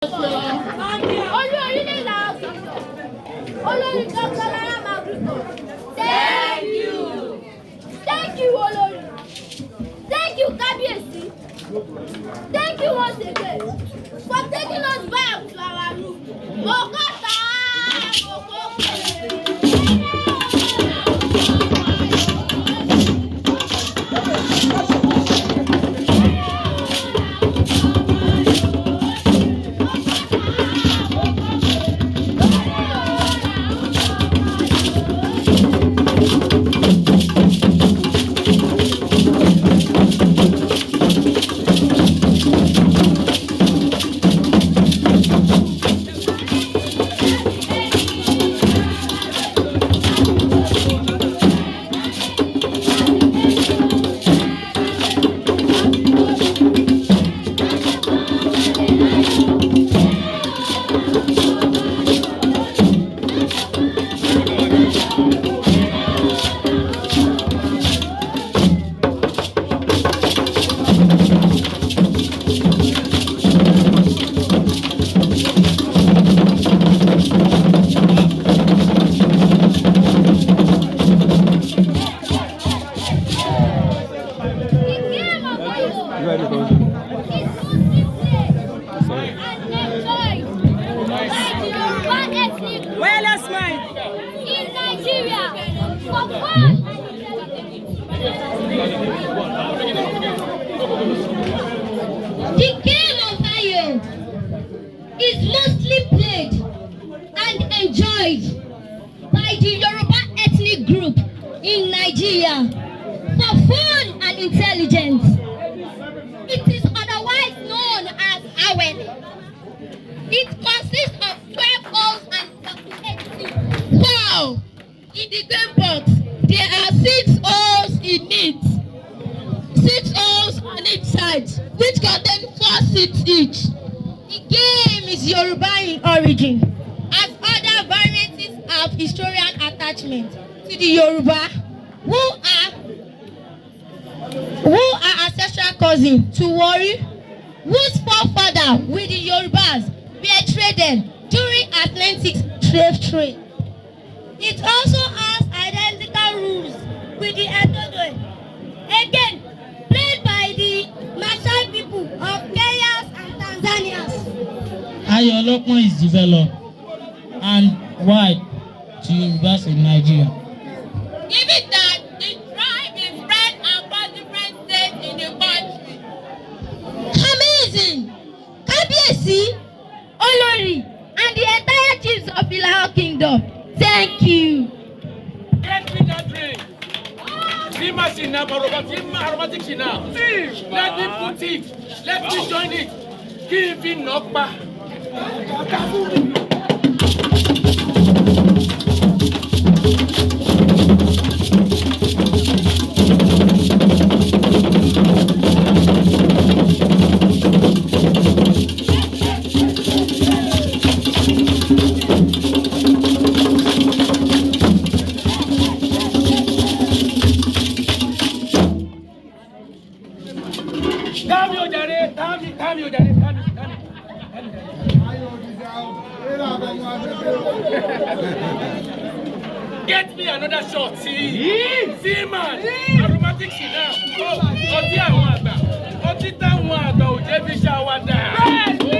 Olu Orile of Ilawo, Macgregor. Thank you. Thank you, Olori. Thank you, Kabiyesi. Thank you once again for taking us back to our root. Okata, in Nigeria for fun. The game of AYO is mostly played and enjoyed by the Yoruba ethnic group in Nigeria for fun and intelligence. It is otherwise known as AYO. It consists of 12 holes and 38 seats. Wow! In the game box, there are 6 holes in it. 6 holes on each side, which contain 4 seats each. The game is Yoruba in origin, as other varieties have historian attachment to the Yoruba, who are ancestral cousins to Wari, whose forefathers with the Yorubas were traded during Atlantic slave trade. It also has identical rules with the Etodo, again played by the Maasai people of Kenya and Tanzania. AYO OLOPON is developed and wide to Yorubas in Nigeria. Given that the tribe is spread across different states in the country. Amazing! Kabiyesi, Olori, and the entire chiefs of Ilawo Kingdom. Thank you. Get me that drink. See machine now, aromatic now. Let me put it. Let me join it. Give me knockback. Get me another shot, see man, aromatic now. Oh, Oti àwọn àgbà, Oti táwọn àgbà ò jẹ́ fi ṣàwádà.